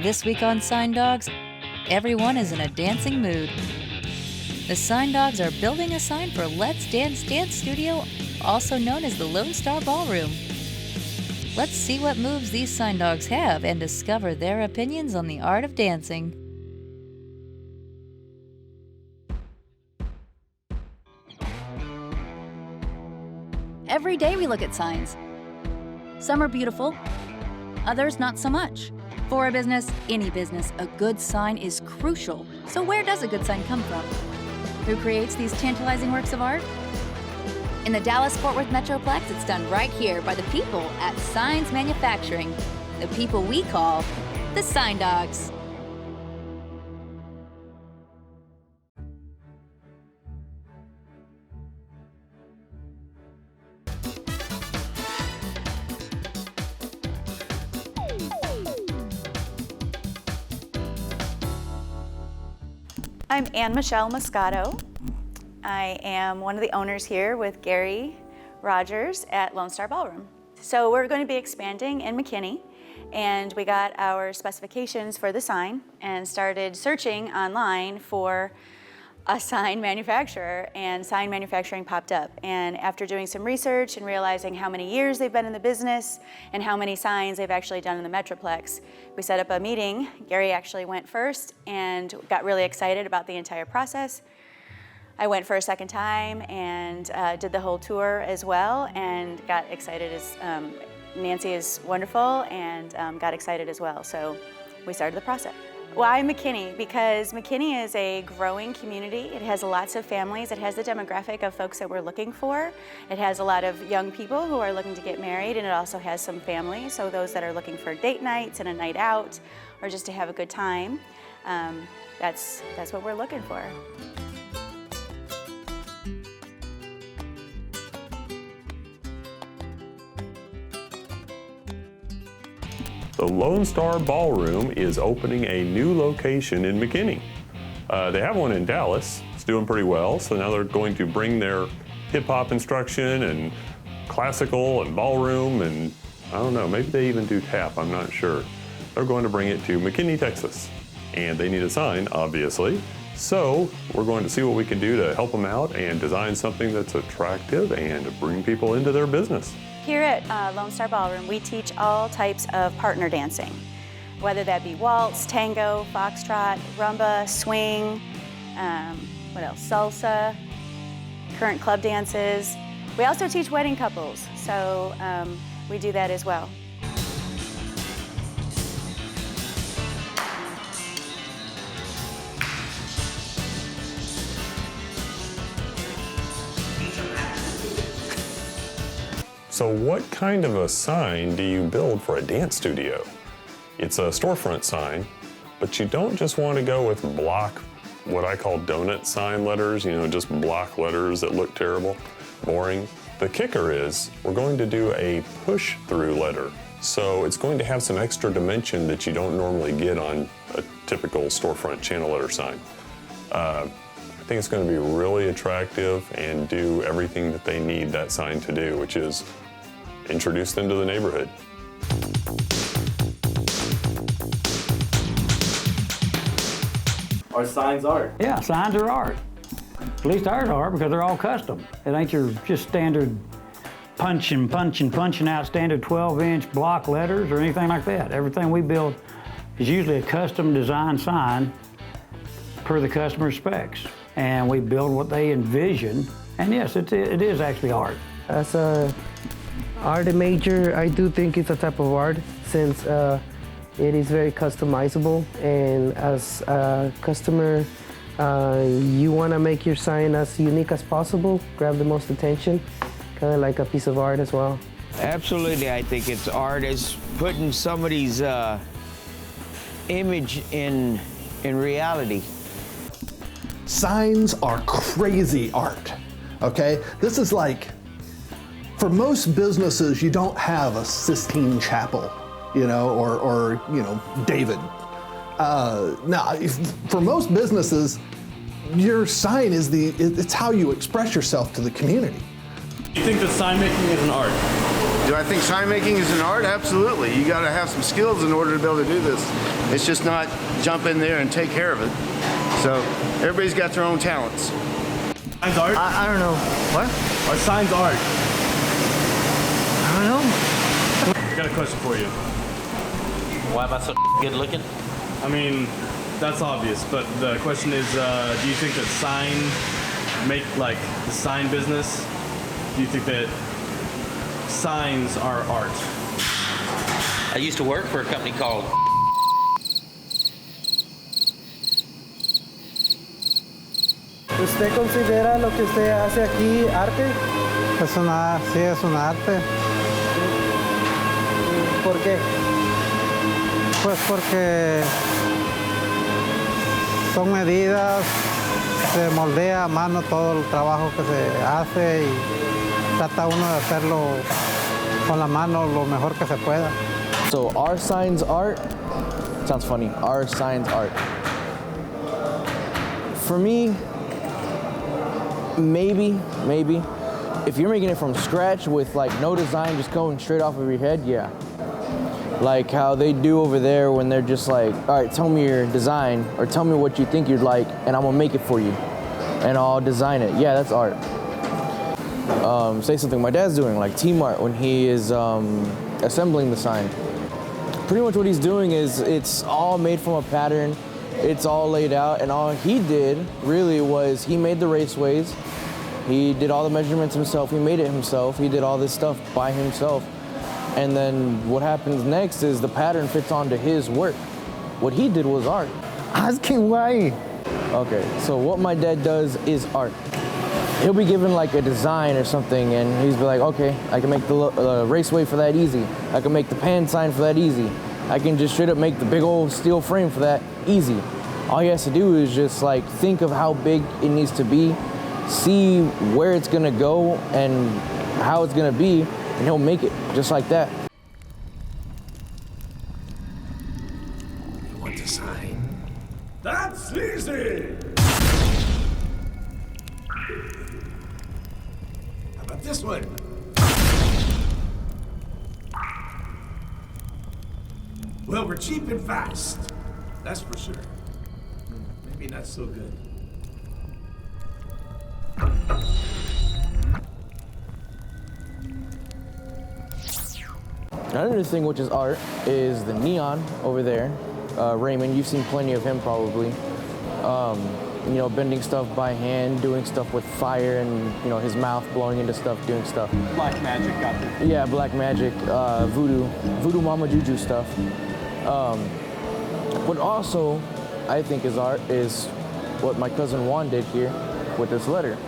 This week on Sign Dawgs, everyone is in a dancing mood. The Sign Dawgs are building a sign for Let's Dance Dance Studio, also known as the Lonestar Ballroom. Let's see what moves these Sign Dawgs have and discover their opinions on the art of dancing. Every day we look at signs. Some are beautiful, others not so much. For a business, any business, a good sign is crucial. So where does a good sign come from? Who creates these tantalizing works of art? In the Dallas-Fort Worth Metroplex, it's done right here by the people at Signs Manufacturing, the people we call the Sign Dawgs. I'm Ann Michelle Moscato. I am one of the owners here with Gary Rogers at Lonestar Ballroom. So we're going to be expanding in McKinney, and we got our specifications for the sign and started searching online for a sign manufacturer, and sign manufacturing popped up. And after doing some research and realizing how many years they've been in the business and how many signs they've actually done in the Metroplex, we set up a meeting. Gary actually went first and got really excited about the entire process. I went for a second time and did the whole tour as well, and got excited as Nancy is wonderful, and got excited as well. So we started the process. Why McKinney? Because McKinney is a growing community. It has lots of families. It has the demographic of folks that we're looking for. It has a lot of young people who are looking to get married, and it also has some families, so those that are looking for date nights and a night out, or just to have a good time. That's what we're looking for. The Lonestar Ballroom is opening a new location in McKinney. They have one in Dallas. It's doing pretty well, so now they're going to bring their hip-hop instruction and classical and ballroom, and I don't know, maybe they even do tap, I'm not sure. They're going to bring it to McKinney, Texas. And they need a sign, obviously. So we're going to see what we can do to help them out and design something that's attractive and bring people into their business. Here at Lonestar Ballroom, we teach all types of partner dancing, whether that be waltz, tango, foxtrot, rumba, swing, what else, salsa, current club dances. We also teach wedding couples, so we do that as well. So what kind of a sign do you build for a dance studio? It's a storefront sign, but you don't just want to go with block, what I call donut sign letters, just block letters that look terrible, boring. The kicker is we're going to do a push-through letter. So it's going to have some extra dimension that you don't normally get on a typical storefront channel letter sign. I think it's going to be really attractive and do everything that they need that sign to do, which is introduce them to the neighborhood. Are signs art? Yeah, signs are art. At least ours are, because they're all custom. It ain't your just standard punching out standard 12-inch block letters or anything like that. Everything we build is usually a custom design sign per the customer specs. And we build what they envision. And yes, it is actually art. As a art major, I do think it's a type of art, since it is very customizable, and as a customer, you want to make your sign as unique as possible, grab the most attention, kind of like a piece of art as well. Absolutely, I think it's art. It's putting somebody's image in reality. Signs are crazy art, okay? This is like, for most businesses, you don't have a Sistine Chapel, or David. Now, for most businesses, your sign is it's how you express yourself to the community. Do you think that sign making is an art? Do I think sign making is an art? Absolutely. You got to have some skills in order to be able to do this. It's just not jump in there and take care of it. So everybody's got their own talents. Signs art? I don't know. What? Are signs art? I don't know. I got a question for you. Why am I so good looking? I mean, that's obvious, but the question is, do you think that the sign business, do you think that signs are art? I used to work for a company called ¿Usted considera lo que usted hace aquí arte? Sí, es un arte. ¿Por qué? Pues porque son medidas, se moldea a mano todo el trabajo que se hace y trata uno de hacerlo con la mano lo mejor que se pueda. So our signs art, sounds funny, our signs art. For me, maybe, if you're making it from scratch with like no design, just going straight off of your head, yeah. Like how they do over there when they're just like, all right, tell me your design or tell me what you think you'd like and I'm gonna make it for you and I'll design it. Yeah, that's art. Say something my dad's doing, like team art when he is assembling the sign. Pretty much what he's doing is it's all made from a pattern, it's all laid out, and all he did really was he made the raceways, he did all the measurements himself, he made it himself, he did all this stuff by himself. And then what happens next is the pattern fits onto his work. What he did was art. Asking why? Okay, so what my dad does is art. He'll be given like a design or something and he's be like, okay, I can make the raceway for that easy. I can make the pan sign for that easy. I can just straight up make the big old steel frame for that easy. All he has to do is just like think of how big it needs to be, see where it's gonna go and how it's gonna be, and he'll make it just like that. You want to sign? That's easy! How about this one? Well, we're cheap and fast. That's for sure. Maybe not so good. Another thing which is art is the neon over there. Raymond, you've seen plenty of him probably. You know, bending stuff by hand, doing stuff with fire and, you know, his mouth blowing into stuff, doing stuff. Black magic got there. Yeah, black magic, voodoo mama juju stuff. What also I think is art is what my cousin Juan did here with this letter.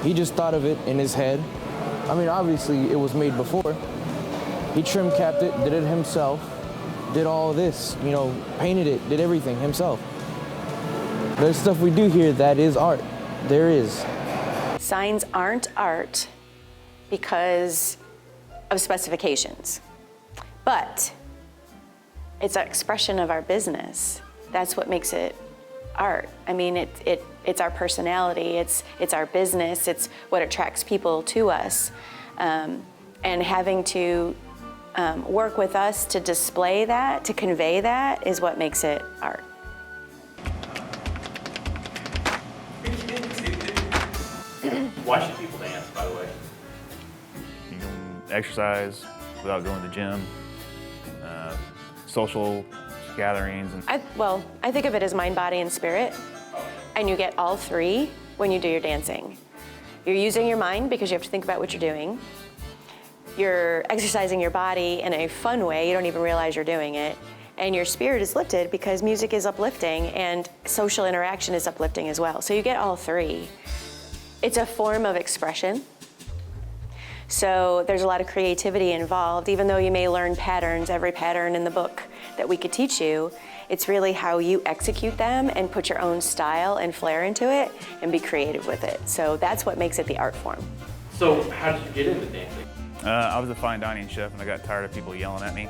He just thought of it in his head. I mean, obviously it was made before. He trim capped it, did it himself, did all this, you know, painted it, did everything himself. There's stuff we do here that is art. There is. Signs aren't art because of specifications, but it's an expression of our business. That's what makes it art. I mean, it's our personality, it's our business, it's what attracts people to us. And having to work with us to display that, to convey that, is what makes it art. Why should people dance, by the way? You can exercise without going to the gym, social gatherings. And I think of it as mind, body, and spirit, and you get all three when you do your dancing. You're using your mind because you have to think about what you're doing. You're exercising your body in a fun way, you don't even realize you're doing it. And your spirit is lifted because music is uplifting and social interaction is uplifting as well. So you get all three. It's a form of expression. So there's a lot of creativity involved. Even though you may learn patterns, every pattern in the book that we could teach you, it's really how you execute them and put your own style and flair into it and be creative with it. So that's what makes it the art form. So how did you get into dancing? I was a fine dining chef and I got tired of people yelling at me.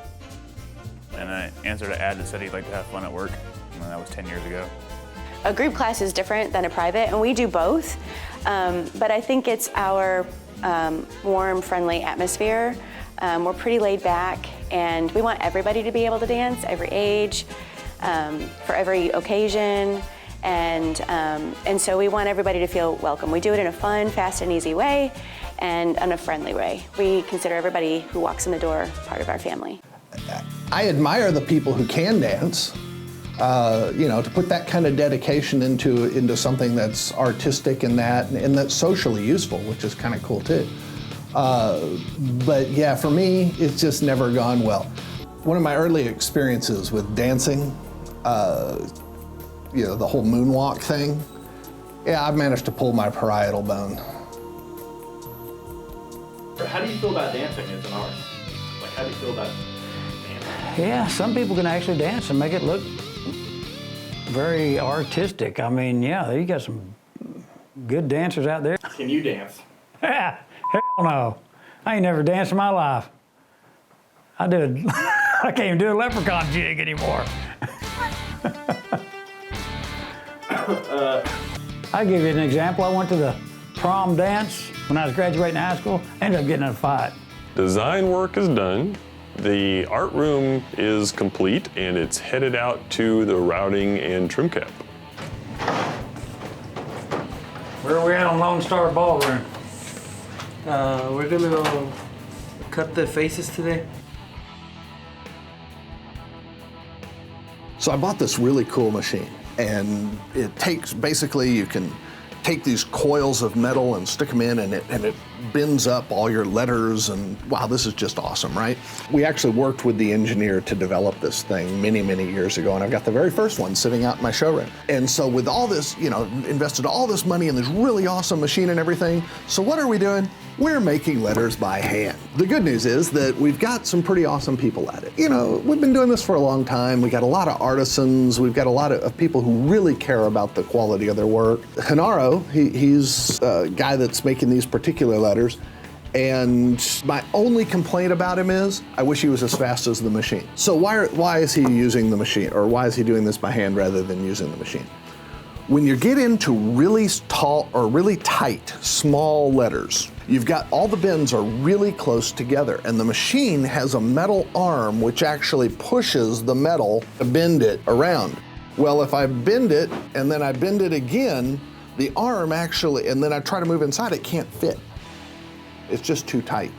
And I answered an ad that said he'd like to have fun at work. And that was 10 years ago. A group class is different than a private, and we do both. But I think it's our warm, friendly atmosphere. We're pretty laid back, and we want everybody to be able to dance, every age, for every occasion, and so we want everybody to feel welcome. We do it in a fun, fast, and easy way, and in a friendly way. We consider everybody who walks in the door part of our family. I admire the people who can dance. You know, to put that kind of dedication into something that's artistic and that's socially useful, which is kind of cool too. But yeah, for me, it's just never gone well. One of my early experiences with dancing, you know, the whole moonwalk thing, yeah, I've managed to pull my parietal bone. How do you feel about dancing as an art? Like, how do you feel about dancing? Yeah, some people can actually dance and make it look very artistic. I mean, yeah, you got some good dancers out there. Can you dance? Hell no. I ain't never danced in my life. I can't even do a leprechaun jig anymore. I'll give you an example. I went to the prom dance when I was graduating high school, ended up getting in a fight. Design work is done. The art room is complete, and it's headed out to the routing and trim cap. Where are we at on Lonestar Ballroom? We're gonna cut the faces today. So I bought this really cool machine, and it takes, basically you can take these coils of metal and stick them in, and it bends up all your letters, and wow, this is just awesome, right? We actually worked with the engineer to develop this thing many, many years ago, and I've got the very first one sitting out in my showroom. And so with all this, you know, invested all this money in this really awesome machine and everything, so what are we doing? We're making letters by hand. The good news is that we've got some pretty awesome people at it. You know, we've been doing this for a long time. We got a lot of artisans. We've got a lot of people who really care about the quality of their work. Hanaro, he's a guy that's making these particular letters. And my only complaint about him is, I wish he was as fast as the machine. So why is he using the machine? Or why is he doing this by hand rather than using the machine? When you get into really tall or really tight, small letters, you've got all the bends are really close together, and the machine has a metal arm which actually pushes the metal to bend it around. Well, if I bend it and then I bend it again, the arm actually, and then I try to move inside, it can't fit. It's just too tight.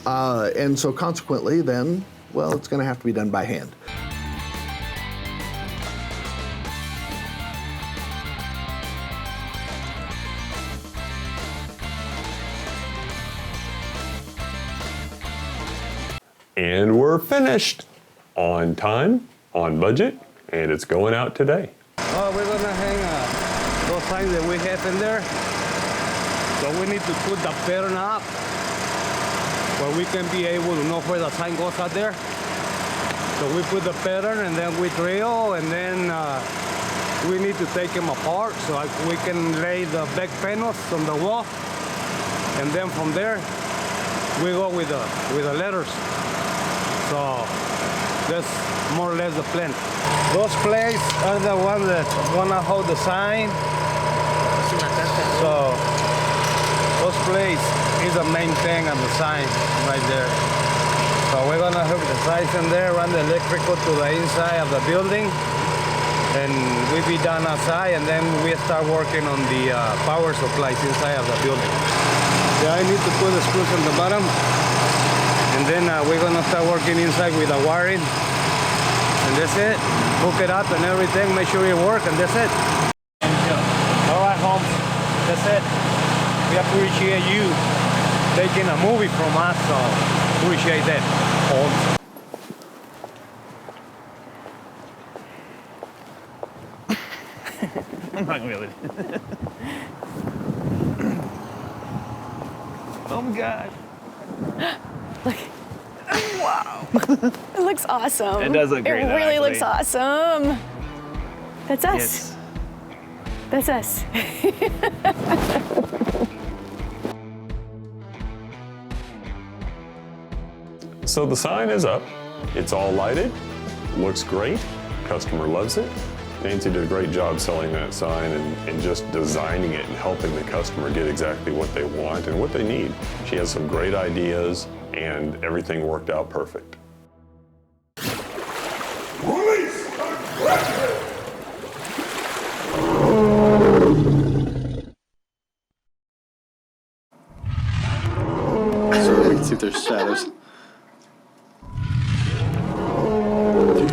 And so consequently then, well, it's gonna have to be done by hand. And we're finished. On time, on budget, and it's going out today. Oh, we're gonna hang those signs that we have in there. So we need to put the pattern up where we can be able to know where the sign goes out there. So we put the pattern and then we drill, and then we need to take them apart so we can lay the back panels on the wall. And then from there, we go with the letters. So that's more or less the plan. Those plates are the ones that wanna hold the sign. So those plates is the main thing on the sign right there. So we're gonna hook the signs in there, run the electrical to the inside of the building, and we be done outside, and then we start working on the power supplies inside of the building. Yeah, I need to put the screws on the bottom. And then we're gonna start working inside with the wiring. And that's it. Hook it up and everything, make sure it works, and that's it. All right, Holmes, that's it. We appreciate you taking a movie from us, so appreciate that, Holmes. I'm not gonna be able to. Oh my God. Look. Wow. It looks awesome. It does look great. It really actually. looks awesome. That's us. Yes. That's us. So the sign is up. It's all lighted. Looks great. Customer loves it. Nancy did a great job selling that sign and just designing it and helping the customer get exactly what they want and what they need. She has some great ideas and everything worked out perfect. So we can see their shadows.